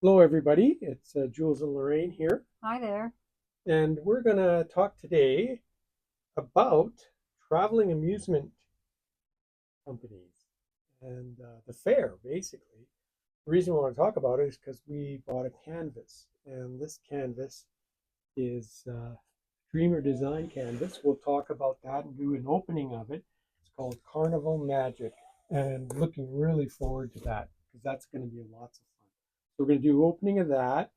Hello, everybody. It's Jules and Lorraine here, Hi there. and we're going to talk today about traveling amusement companies and the fair, basically. The reason we want to talk about it is because we bought a canvas, and this canvas is Dreamer Design Canvas. We'll talk about that and do an opening of it. It's called Carnival Magic, and looking really forward to that because that's going to be lots of fun. So we're going to do opening of that.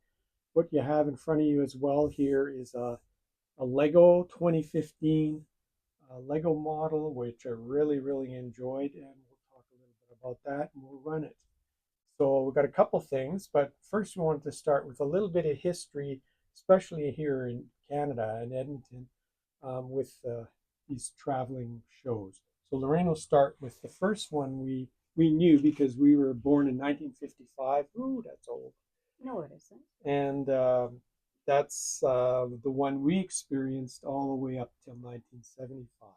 What you have in front of you as well here is a Lego 2015 Lego model, which I really enjoyed, and we'll talk a little bit about that and we'll run it. So we've got a couple things, but first we wanted to start with a little bit of history, especially here in Canada and Edmonton, with these traveling shows. So Lorraine will start with the first one we knew because we were born in 1955. Ooh, that's old. No, it isn't. And that's the one we experienced all the way up till 1975.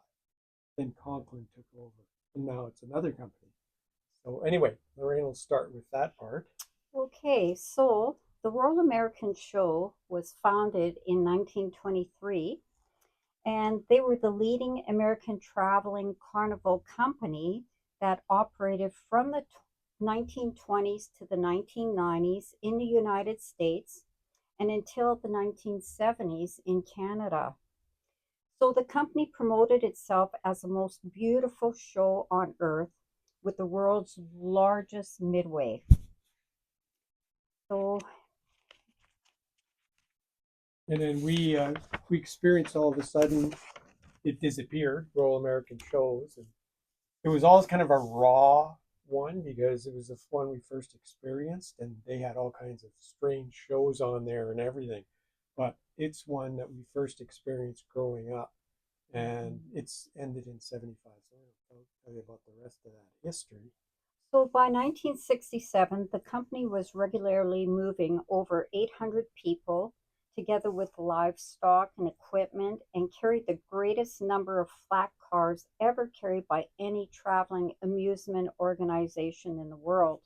Then Conklin took over, and now it's another company. So anyway, Lorraine will start with that part. Okay, so the Royal American Show was founded in 1923, and they were the leading American traveling carnival company that operated from the 1920s to the 1990s in the United States and until the 1970s in Canada. So the company promoted itself as the most beautiful show on earth with the world's largest midway. So, And then we experienced all of a sudden it disappeared. Royal American shows, and it was always kind of a raw one because it was the one we first experienced, and they had all kinds of strange shows on there and everything. But it's one that we first experienced growing up, and it's ended in 75. So I'll tell you about the rest of that history. so by 1967, the company was regularly moving over 800 people together with livestock and equipment and carried the greatest number of flat cars ever carried by any traveling amusement organization in the world.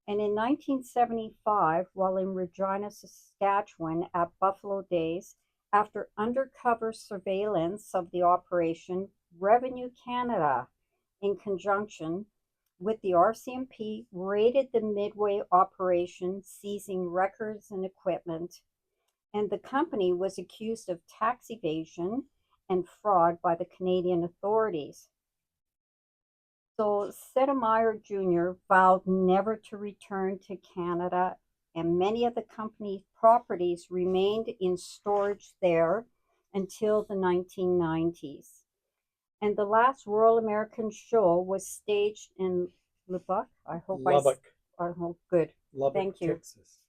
And in 1975, while in Regina, Saskatchewan at Buffalo Days, after undercover surveillance of the operation, Revenue Canada, in conjunction with the RCMP, raided the Midway operation, seizing records and equipment, and the company was accused of tax evasion and fraud by the Canadian authorities. So Sedemeier Jr. vowed never to return to Canada, and many of the company's properties remained in storage there until the 1990s. And the last Royal American Show was staged in Lubbock. Lubbock, I hope good. Lubbock, Thank you. Texas.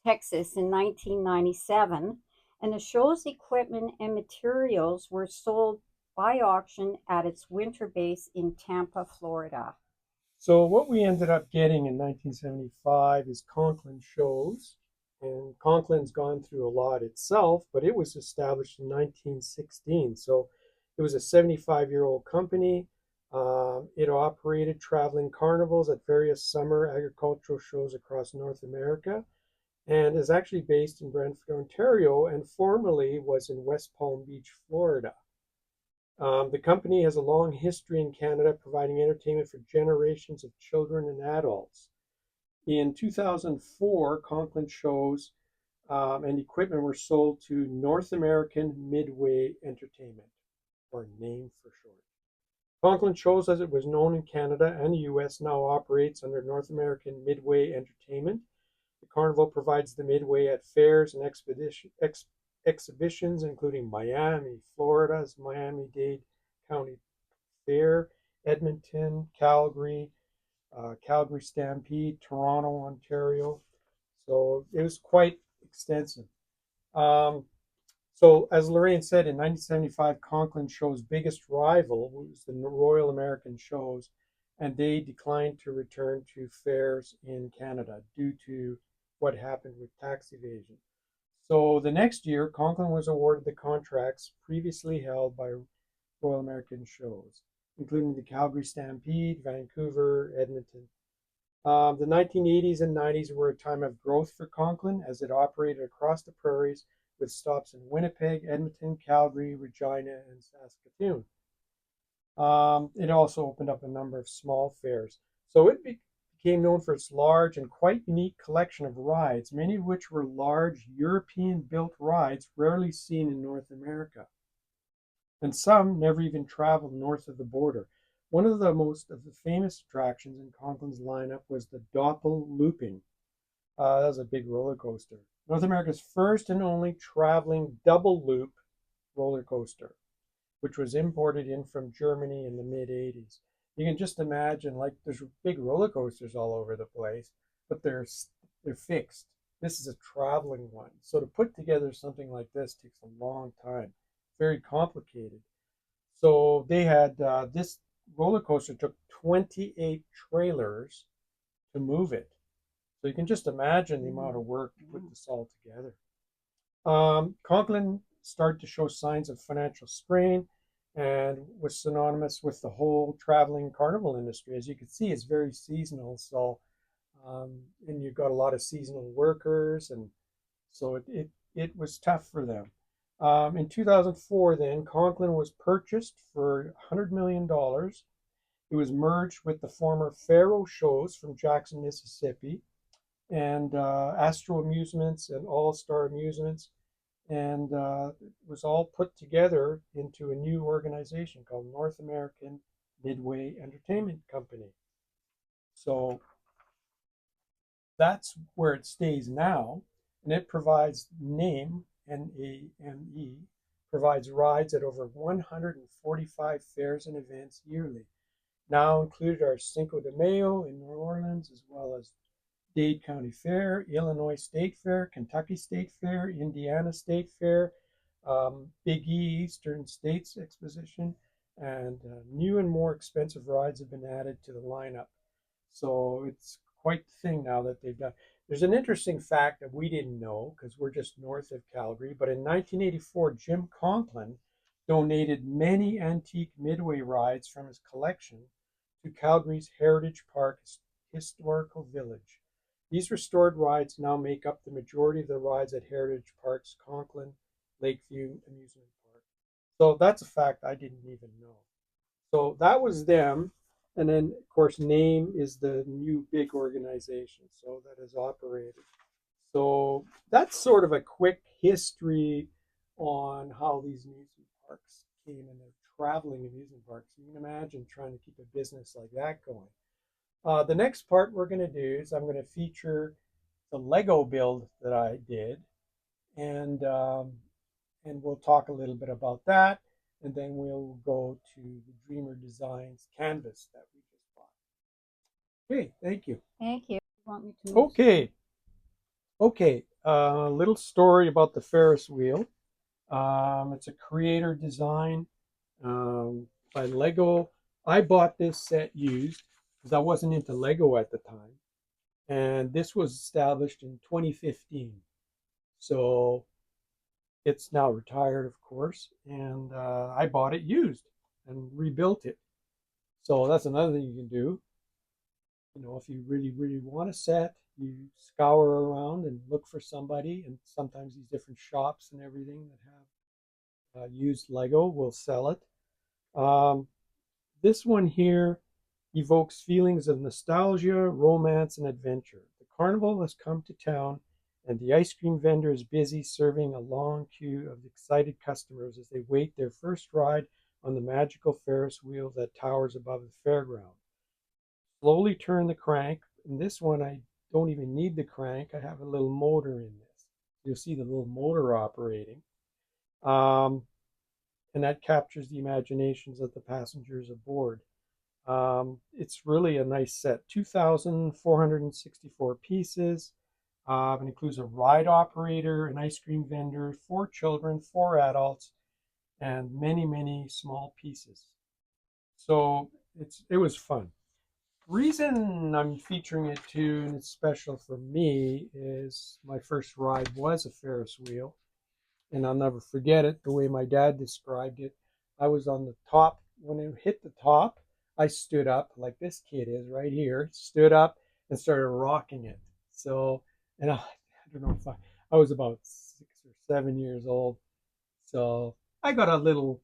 Texas in 1997, and the show's equipment and materials were sold by auction at its winter base in Tampa, Florida. So what we ended up getting in 1975 is Conklin shows, and Conklin's gone through a lot itself, but it was established in 1916. So it was a 75-year-old company. It operated traveling carnivals at various summer agricultural shows across North America and is actually based in Brantford, Ontario, and formerly was in West Palm Beach, Florida. The company has a long history in Canada providing entertainment for generations of children and adults. In 2004, Conklin shows and equipment were sold to North American Midway Entertainment, or NAME for short. Conklin shows, as it was known in Canada and the US, now operates under North American Midway Entertainment. The carnival provides the Midway at fairs and exhibitions, including Miami, Florida's Miami-Dade County Fair, Edmonton, Calgary, Calgary Stampede, Toronto, Ontario. So it was quite extensive. Um, so as Lorraine said, in 1975, Conklin Show's biggest rival was the Royal American Shows, and they declined to return to fairs in Canada due to what happened with tax evasion. So the next year, Conklin was awarded the contracts previously held by Royal American Shows, including the Calgary Stampede, Vancouver, Edmonton. The 1980s and 90s were a time of growth for Conklin as it operated across the prairies with stops in Winnipeg, Edmonton, Calgary, Regina, and Saskatoon. It also opened up a number of small fairs. So it became known for its large and quite unique collection of rides, many of which were large European-built rides rarely seen in North America. And some never even traveled north of the border. One of the most of the famous attractions in Conklin's lineup was the Doppel Looping. That was a big roller coaster. North America's first and only traveling double loop roller coaster, which was imported in from Germany in the mid 80s. You can just imagine, like, there's big roller coasters all over the place, but they're fixed. This is a traveling one. So to put together something like this takes a long time, very complicated. So they had this roller coaster took 28 trailers to move it. So you can just imagine the amount of work to put this all together. Conklin started to show signs of financial strain and was synonymous with the whole traveling carnival industry. As you can see, it's very seasonal. So, and you've got a lot of seasonal workers, and so it was tough for them. In 2004, then Conklin was purchased for $100 million. It was merged with the former Faro shows from Jackson, Mississippi, and Astro Amusements and All Star Amusements, and it was all put together into a new organization called North American Midway Entertainment Company. So that's where it stays now, and it provides NAME, NAME, provides rides at over 145 fairs and events yearly. Now included are Cinco de Mayo in New Orleans, as well as Dade County Fair, Illinois State Fair, Kentucky State Fair, Indiana State Fair, Big E Eastern States Exposition, and new and more expensive rides have been added to the lineup. So it's quite the thing now that they've done. There's an interesting fact that we didn't know because we're just north of Calgary, but in 1984, Jim Conklin donated many antique Midway rides from his collection to Calgary's Heritage Park Historical Village. These restored rides now make up the majority of the rides at Heritage Park's Conklin Lakeview Amusement Park. So that's a fact I didn't even know. So that was them. And then, of course, NAME is the new big organization, so that has operated. So that's sort of a quick history on how these amusement parks came, and they're traveling amusement parks. You can imagine trying to keep a business like that going. The next part we're going to do is I'm going to feature the Lego build that I did, and we'll talk a little bit about that, and then we'll go to the Dreamer Designs canvas that we just bought. Okay, thank you. Thank you. You want me to move? Okay. Little story about the Ferris wheel. It's a creator design by Lego. I bought this set used because I wasn't into Lego at the time, and this was established in 2015. So it's now retired, of course, and I bought it used and rebuilt it. So that's another thing you can do. You know, if you really, really want a set, you scour around and look for somebody, and sometimes these different shops and everything that have used Lego will sell it. This one here evokes feelings of nostalgia, romance, and adventure. The carnival has come to town, and the ice cream vendor is busy serving a long queue of excited customers as they wait their first ride on the magical Ferris wheel that towers above the fairground. Slowly turn the crank. In this one, I don't even need the crank. I have a little motor in this. You'll see the little motor operating. And that captures the imaginations of the passengers aboard. It's really a nice set. 2,464 pieces. It includes a ride operator, an ice cream vendor, 4 children, 4 adults, and many, many small pieces. So it was fun. Reason I'm featuring it too, and it's special for me, is my first ride was a Ferris wheel, and I'll never forget it the way my dad described it. I was on the top. When it hit the top, I stood up like this kid is right here, stood up, and started rocking it. So, and I don't know if I was about 6 or 7 years old. So I got a little,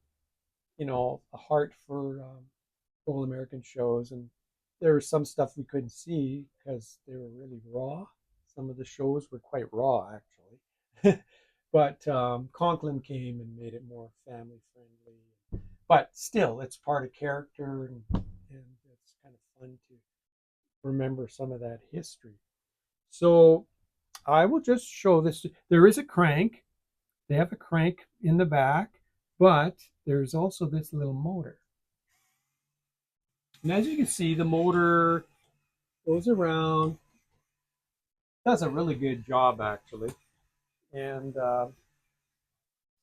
a heart for old American shows. And there was some stuff we couldn't see because they were really raw. Some of the shows were quite raw, actually. But Conklin came and made it more family friendly. But still, it's part of character, and it's kind of fun to remember some of that history. So I will just show this. There is a crank. They have a crank in the back, but there's also this little motor. And as you can see, the motor goes around, does a really good job actually. And some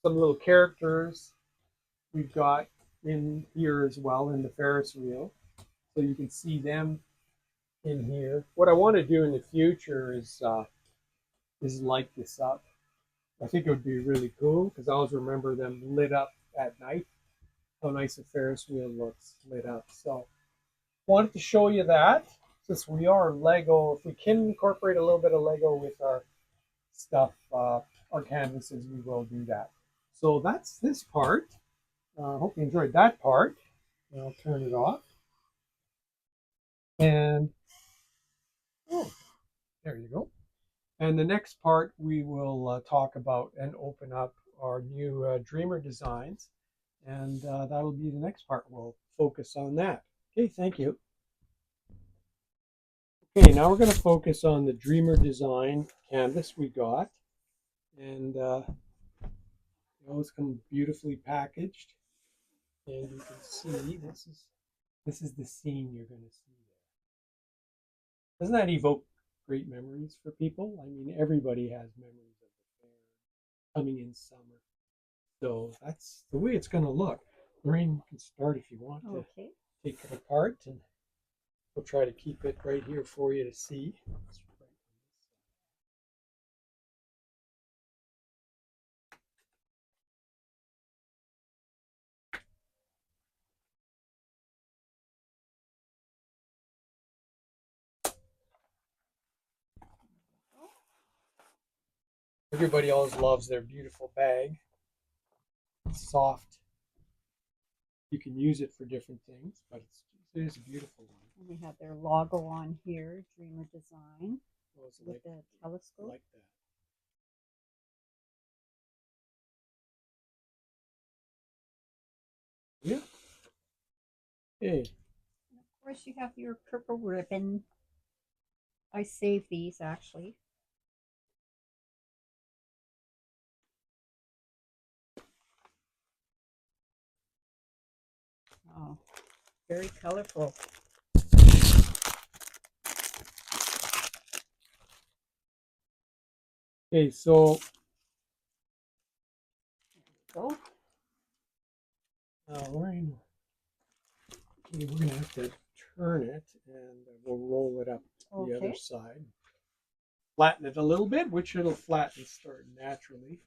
little characters we've got in here as well in the Ferris wheel. So you can see them in here. What I want to do in the future is light this up. I think it would be really cool because I always remember them lit up at night. How nice a Ferris wheel looks lit up. So wanted to show you that since we are Lego. If we can incorporate a little bit of Lego with our stuff, our canvases, we will do that. So that's this part. Hope you enjoyed that part. I'll turn it off. And oh, there you go. And the next part we will talk about and open up our new Dreamer designs. And that'll be the next part. We'll focus on that. Okay, thank you. Okay, now we're going to focus on the Dreamer design canvas we got. And they always come beautifully packaged. And you can see this is the scene you're going to see there. Doesn't that evoke great memories for people? I mean, everybody has memories of the fair coming in summer. So that's the way it's going to look. Lorraine, you can start if you want to take it apart, and we'll try to keep it right here for you to see. Everybody always loves their beautiful bag. It's soft. You can use it for different things, but it is a beautiful one. And they have their logo on here, Dreamer Design, with the telescope. Like that. Yeah. Okay. And of course, you have your purple ribbon. I saved these actually. Oh, very colorful. Okay, so Lorraine, okay, we're gonna have to turn it, and we'll roll it up the other side. Flatten it a little bit, which it'll flatten start naturally.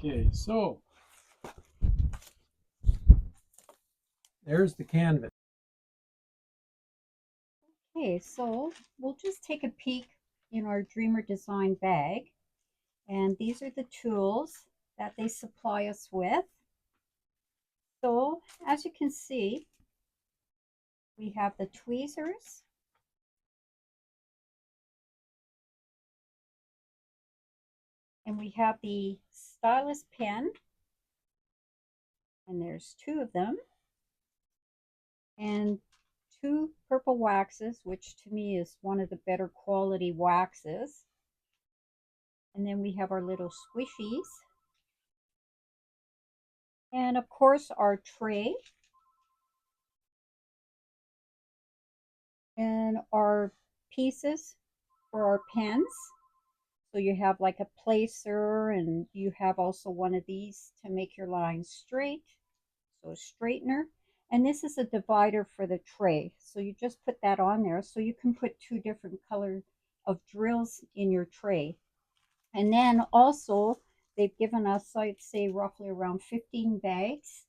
Okay, so there's the canvas. Okay, so we'll just take a peek in our Dreamer Design bag. And these are the tools that they supply us with. So as you can see, we have the tweezers, and we have the stylus pen, and there's two of them, and two purple waxes, which to me is one of the better quality waxes. And then we have our little squishies, and of course our tray, and our pieces for our pens. So you have like a placer, and you have also one of these to make your lines straight. So a straightener. And this is a divider for the tray. So you just put that on there so you can put two different colors of drills in your tray. And then also they've given us, I'd say, roughly around 15 bags.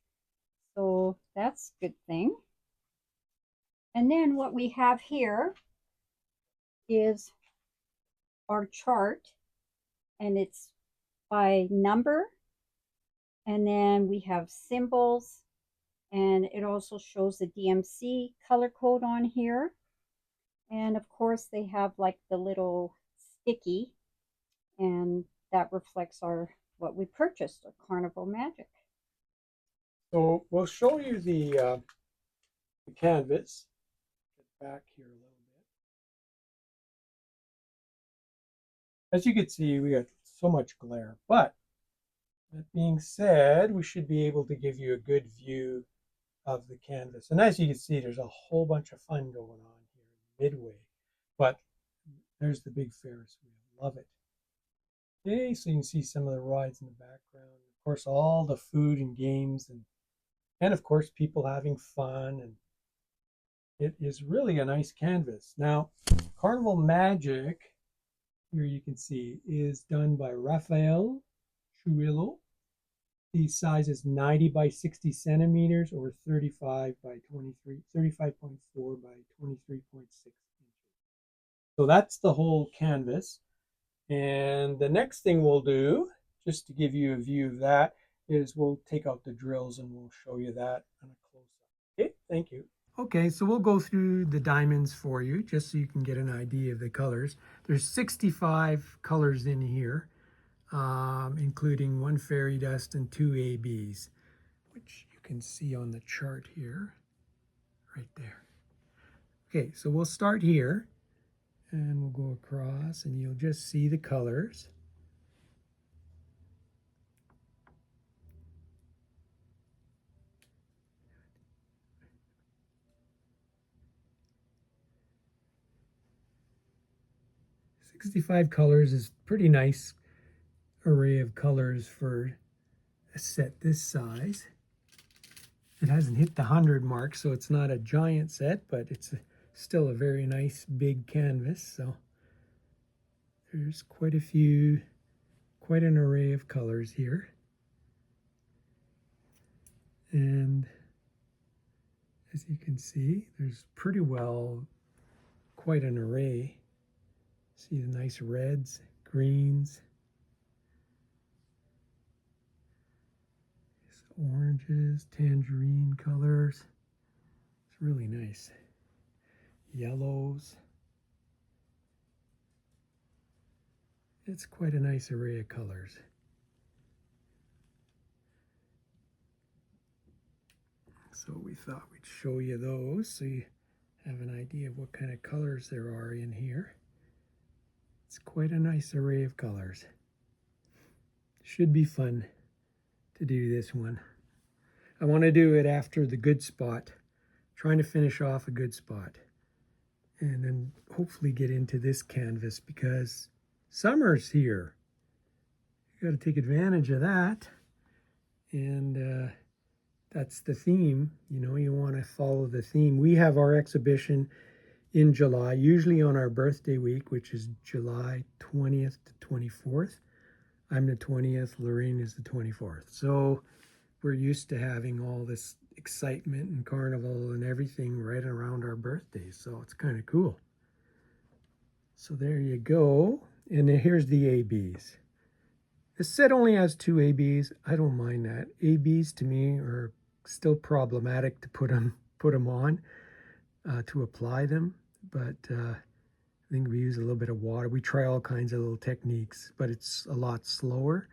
So that's a good thing. And then what we have here is our chart, and it's by number. And then we have symbols, and it also shows the DMC color code on here. And of course, they have like the little sticky, and that reflects our what we purchased, a Carnival Magic. So we'll show you the canvas. Get back here a little bit. As you can see, we got so much glare, but that being said, we should be able to give you a good view of the canvas. And as you can see, there's a whole bunch of fun going on here, Midway. But there's the big Ferris wheel. Love it. Okay, so you can see some of the rides in the background. Of course, all the food and games, and of course, people having fun. And it is really a nice canvas. Now, Carnival Magic, here you can see, is done by Raphael Trujillo. The size is 90 by 60 centimeters, or 35 by 23, 35.4 by 23.6 inches. So that's the whole canvas. And the next thing we'll do, just to give you a view of that, is we'll take out the drills and we'll show you that on a close-up. Okay, thank you. Okay, so we'll go through the diamonds for you, just so you can get an idea of the colors. There's 65 colors in here, including 1 fairy dust and 2 ABs, which you can see on the chart here, right there. Okay, so we'll start here, and we'll go across, and you'll just see the colors. "65 colors is pretty nice array of colors for a set this size. It hasn't hit the 100 mark, so it's not a giant set, but it's still a very nice big canvas. So there's quite an array of colors here. And as you can see, there's quite an array. See the nice reds, greens, oranges, tangerine colors. It's really nice. Yellows. It's quite a nice array of colors. So we thought we'd show you those so you have an idea of what kind of colors there are in here. It's quite a nice array of colors. Should be fun to do this one. I want to do it after the good spot, trying to finish off a good spot, and then hopefully get into this canvas because summer's here. You got to take advantage of that, and that's the theme. You know, you want to follow the theme. We have our exhibition in July, usually on our birthday week, which is July 20th to 24th. I'm the 20th, Lorraine is the 24th. So we're used to having all this excitement and carnival and everything right around our birthdays. So it's kind of cool. So there you go. And then here's the ABs. This set only has 2 ABs. I don't mind that. ABs to me are still problematic to put them on, to apply them. But I think we use a little bit of water. We try all kinds of little techniques, but it's a lot slower.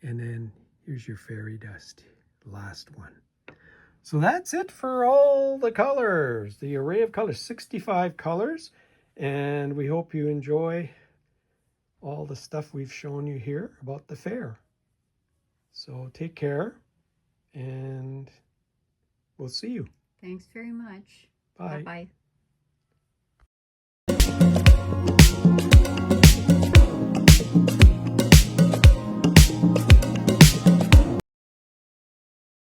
And then here's your fairy dust, last one. So that's it for all the colors, the array of colors, 65 colors. And we hope you enjoy all the stuff we've shown you here about the fair. So take care, and we'll see you. Thanks very much. Bye. Bye-bye.